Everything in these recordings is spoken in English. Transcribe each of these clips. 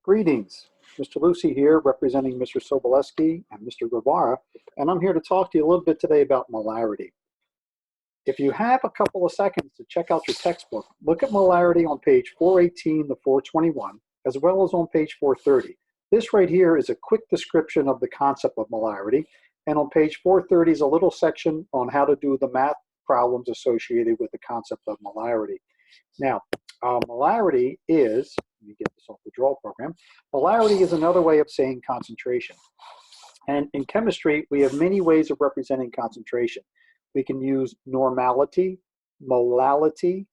Greetings, Mr. Lucy here representing Mr. Sobolewski and Mr. Guevara, and I'm here to talk to you a little bit today about molarity. If you have a couple of seconds to check out your textbook, look at molarity on page 418 to 421, as well as on page 430. This right here is a quick description of the concept of molarity, and on page 430 is a little section on how to do the math problems associated with the concept of molarity. Now, molarity is, let me get this off the draw program, molarity is another way of saying concentration. And in chemistry, we have many ways of representing concentration. We can use normality, molality,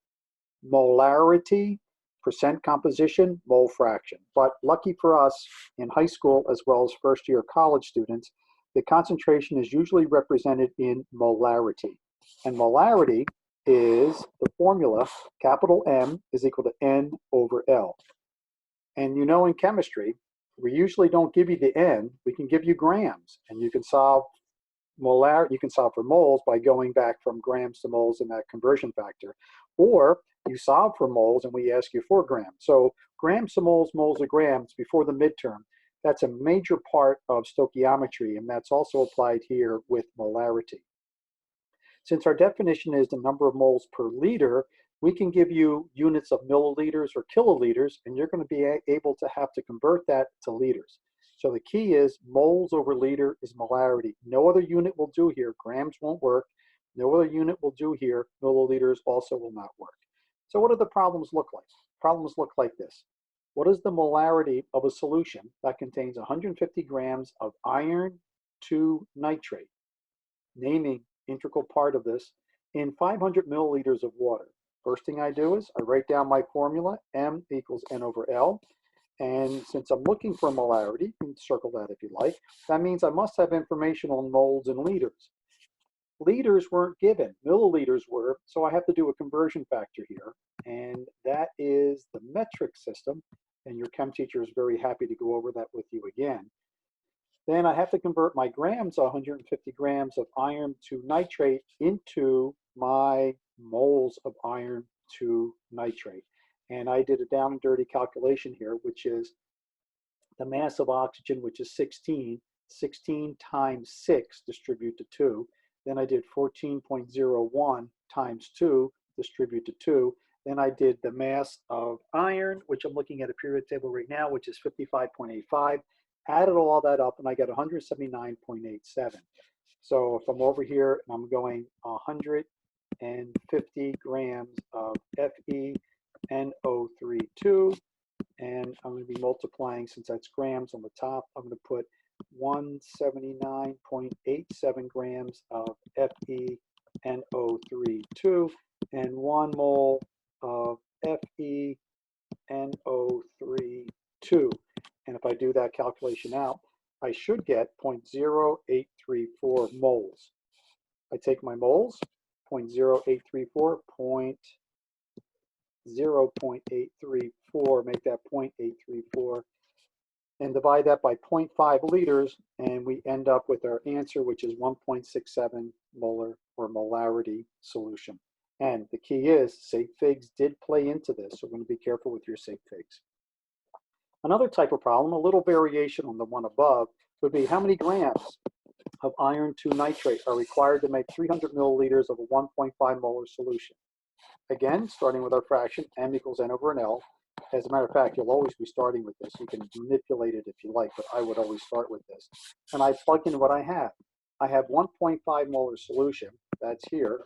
molarity, percent composition, mole fraction. But lucky for us, in high school as well as first year college students, the concentration is usually represented in molarity. And molarity is the formula, capital M is equal to N over L. And you know in chemistry, we usually don't give you the N, we can give you grams. And you can solve for moles by going back from grams to moles in that conversion factor. Or you solve for moles and we ask you for grams. So grams to moles, moles to grams before the midterm, that's a major part of stoichiometry, and that's also applied here with molarity. Since our definition is the number of moles per liter, we can give you units of milliliters or kiloliters, and you're going to be able to have to convert that to liters. So the key is moles over liter is molarity. No other unit will do here. Grams won't work. No other unit will do here. Milliliters also will not work. So what do the problems look like? Problems look like this. What is the molarity of a solution that contains 150 grams of iron 2 nitrate? Naming integral part of this in 500 milliliters of water. First thing I do is I write down my formula, M equals N over L. And since I'm looking for molarity, you can circle that if you like, that means I must have information on moles and liters. Liters weren't given, milliliters were, so I have to do a conversion factor here. And that is the metric system. And your chem teacher is very happy to go over that with you again. Then I have to convert my grams, 150 grams of iron 2 nitrate, into my moles of iron 2 nitrate. And I did a down and dirty calculation here, which is the mass of oxygen, which is 16. 16 times 6 distribute to 2. Then I did 14.01 times 2 distribute to 2. Then I did the mass of iron, which I'm looking at a period table right now, which is 55.85. Added all that up, and I got 179.87. So if I'm over here and I'm going 150 grams of FeNO3, and I'm going to be multiplying, since that's grams on the top, I'm going to put 179.87 grams of FeNO3, and 1 mole of FeNO3. And if I do that calculation out, I should get 0.0834 moles. I take my moles, 0.0834, 0.834, make that 0.834, and divide that by 0.5 liters, and we end up with our answer, which is 1.67 molar or molarity solution. And the key is, sig figs did play into this, so we're going to be careful with your sig figs. Another type of problem, a little variation on the one above, would be how many grams of iron 2 nitrate are required to make 300 milliliters of a 1.5 molar solution. Again, starting with our fraction, M equals N over an L. As a matter of fact, you'll always be starting with this. You can manipulate it if you like, but I would always start with this. And I plug in what I have. I have 1.5 molar solution, that's here,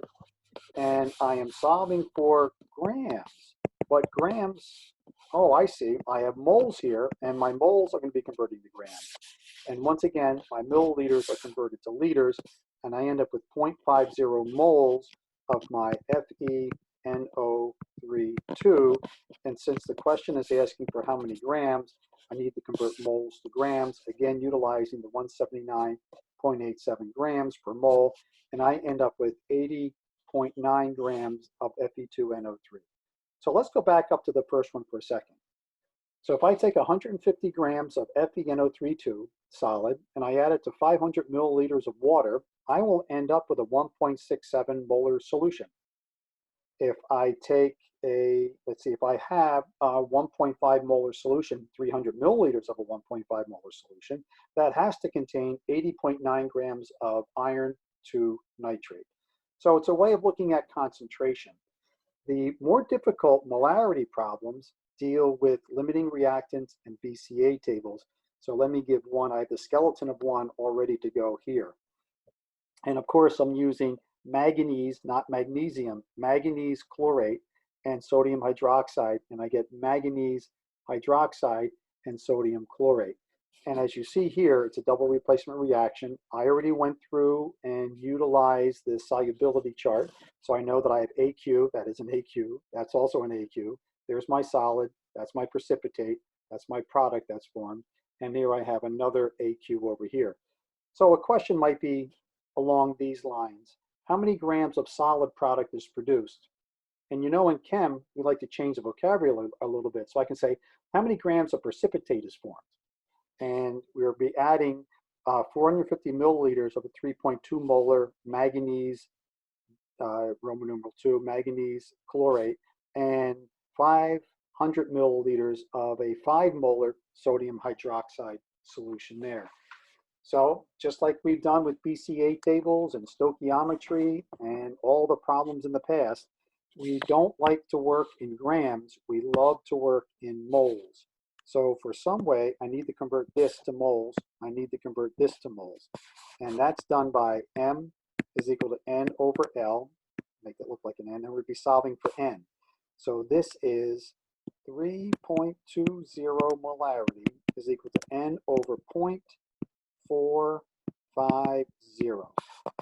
and I am solving for grams. But grams, oh, I see, I have moles here, and my moles are going to be converting to grams. And once again, my milliliters are converted to liters, and I end up with 0.50 moles of my FeNO3. And since the question is asking for how many grams, I need to convert moles to grams, again utilizing the 179.87 grams per mole, and I end up with 80.9 grams of Fe2NO3. So let's go back up to the first one for a second. So if I take 150 grams of FeNO3 solid and I add it to 500 milliliters of water, I will end up with a 1.67 molar solution. If I take let's see, if I have a 1.5 molar solution, 300 milliliters of a 1.5 molar solution, that has to contain 80.9 grams of iron to nitrate. So it's a way of looking at concentration. The more difficult molarity problems deal with limiting reactants and BCA tables. So let me give one. I have the skeleton of one all ready to go here. And of course, I'm using manganese, not magnesium, manganese chlorate and sodium hydroxide, and I get manganese hydroxide and sodium chlorate. And as you see here, it's a double replacement reaction. I already went through and utilized the solubility chart. So I know that I have AQ, that is an AQ, that's also an AQ. There's my solid, that's my precipitate, that's my product that's formed. And here I have another AQ over here. So a question might be along these lines. How many grams of solid product is produced? And you know in chem, we like to change the vocabulary a little bit. So I can say, how many grams of precipitate is formed? And we'll be adding 450 milliliters of a 3.2 molar manganese, Roman numeral 2, manganese chlorate, and 500 milliliters of a 5 molar sodium hydroxide solution there. So just like we've done with BCA tables and stoichiometry and all the problems in the past, we don't like to work in grams. We love to work in moles. So for some way, I need to convert this to moles. I need to convert this to moles. And that's done by M is equal to N over L. Make it look like an N, and we'd be solving for N. So this is 3.20 molarity is equal to N over 0.450.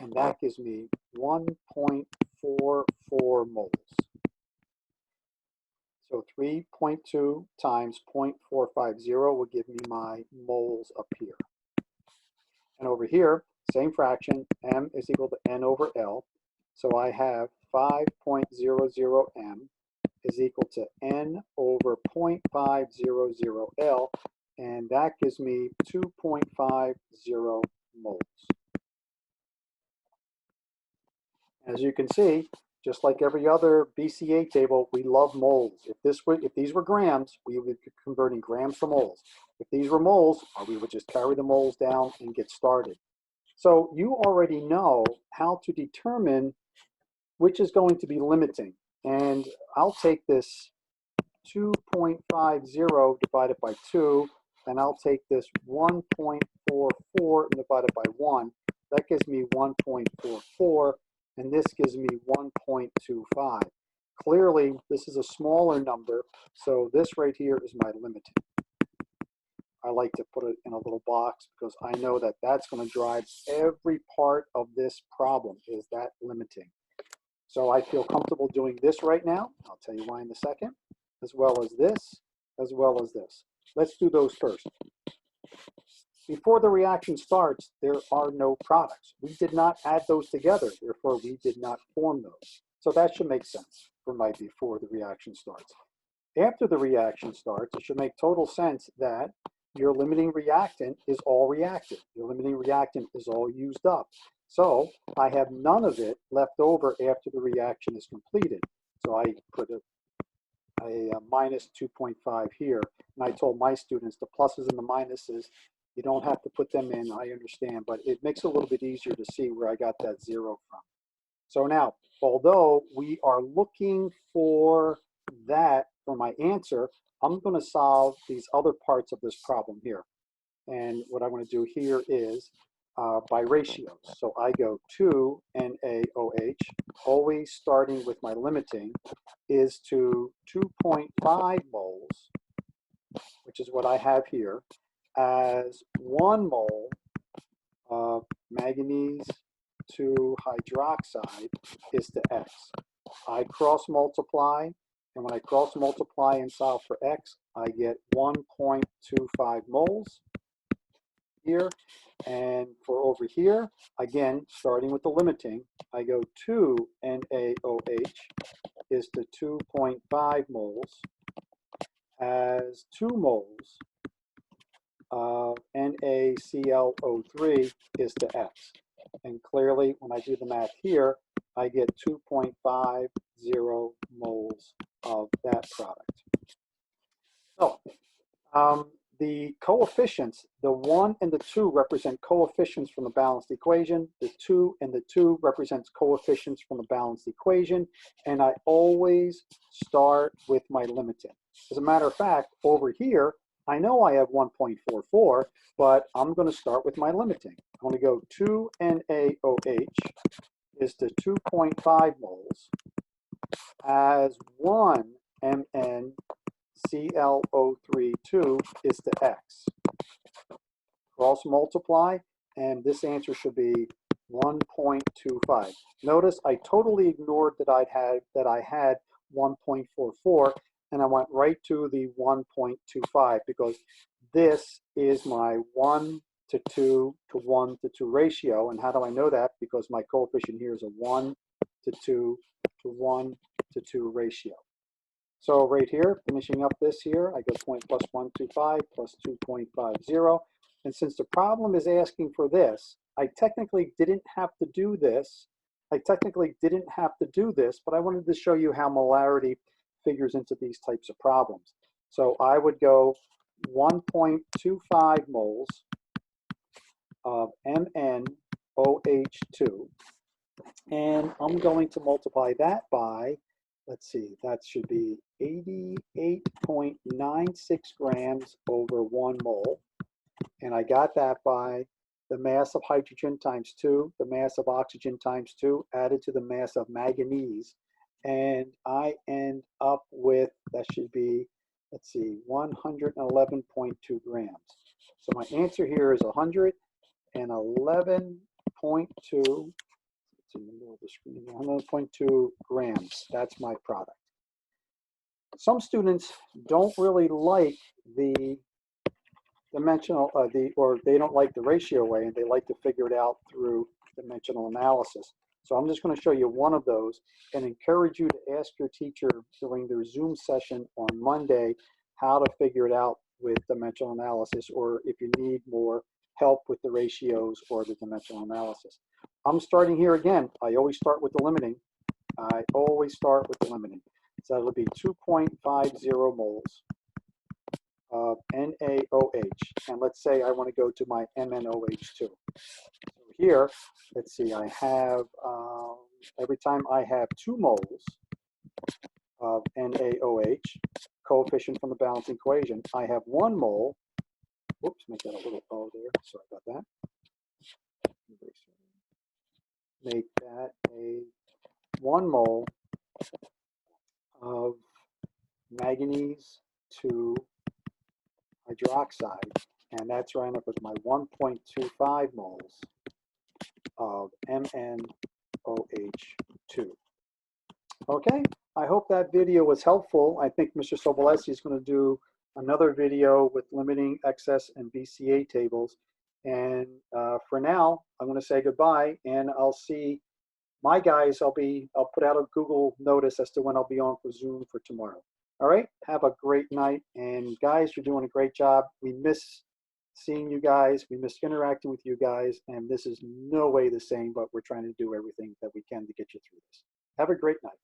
And that gives me 1.44 moles. So 3.2 times 0.450 will give me my moles up here. And over here, same fraction, M is equal to N over L. So I have 5.00 M is equal to N over 0.500 L, and that gives me 2.50 moles. As you can see, just like every other BCA table, we love moles. If these were grams, we would be converting grams to moles. If these were moles, we would just carry the moles down and get started. So you already know how to determine which is going to be limiting. And I'll take this 2.50 divided by 2, and I'll take this 1.44 and divide it by 1. That gives me 1.44. And this gives me 1.25. Clearly, this is a smaller number, so this right here is my limiting. I like to put it in a little box because I know that that's going to drive every part of this problem, is that limiting. So I feel comfortable doing this right now. I'll tell you why in a second, as well as this, as well as this. Let's do those first. Before the reaction starts, there are no products. We did not add those together, therefore we did not form those. So that should make sense for my before the reaction starts. After the reaction starts, it should make total sense that your limiting reactant is all reacted. Your limiting reactant is all used up. So I have none of it left over after the reaction is completed. So I put a minus 2.5 here. And I told my students the pluses and the minuses, you don't have to put them in, I understand, but it makes it a little bit easier to see where I got that 0 from. So now, although we are looking for that for my answer, I'm going to solve these other parts of this problem here. And what I want to do here is by ratios. So I go 2 NaOH, always starting with my limiting, is to 2.5 moles, which is what I have here, as 1 mole of manganese to hydroxide is to X. I cross multiply, and when I cross multiply and solve for X, I get 1.25 moles here. And for over here, again, starting with the limiting, I go 2 NaOH is to 2.5 moles as 2 moles of NaClO3 is to X. And clearly, when I do the math here, I get 2.50 moles of that product. So the coefficients, the 1 and the 2 represent coefficients from the balanced equation. The 2 and the 2 represents coefficients from the balanced equation. And I always start with my limiting. As a matter of fact, over here, I know I have 1.44, but I'm going to start with my limiting. I'm going to go 2 NaOH is to 2.5 moles as 1 MnClO32 is to X. Cross multiply, and this answer should be 1.25. Notice I totally ignored that I had 1.44, and I went right to the 1.25 because this is my 1 to 2 to 1 to 2 ratio. And how do I know that? Because my coefficient here is a 1 to 2 to 1 to 2 ratio. So right here, finishing up this here, I go point plus 125 plus 2.50. And since the problem is asking for this, I technically didn't have to do this. But I wanted to show you how molarity figures into these types of problems. So I would go 1.25 moles of MnOH2, and I'm going to multiply that by, let's see, that should be 88.96 grams over 1 mole. And I got that by the mass of hydrogen times 2, the mass of oxygen times 2, added to the mass of manganese. And I end up with, that should be, let's see, 111.2 grams. So my answer here is 111.2. It's in the middle of the screen, 100.2 grams. That's my product. Some students don't really like the dimensional, or they don't like the ratio way, and they like to figure it out through dimensional analysis. So I'm just going to show you one of those and encourage you to ask your teacher during their Zoom session on Monday how to figure it out with dimensional analysis, or if you need more help with the ratios or the dimensional analysis. I'm starting here again. I always start with the limiting. So that'll be 2.50 moles of NaOH. And let's say I want to go to my MnOH2. So here, let's see, I have, every time I have 2 moles of NaOH, coefficient from the balanced equation, I have 1 mole. Whoops, make that a little O there. Sorry about that. Make that a 1 mole of manganese 2 hydroxide, and that's right up with my 1.25 moles of MnOH2. Okay, I hope that video was helpful. I think Mr. Sobolewski is going to do another video with limiting, excess, and BCA tables. And for now, I'm going to say goodbye, and I'll see my guys. I'll put out a Google notice as to when I'll be on for Zoom for tomorrow. All right, have a great night. And guys, you're doing a great job. We miss seeing you guys. We miss interacting with you guys. And this is no way the same, but we're trying to do everything that we can to get you through this. Have a great night.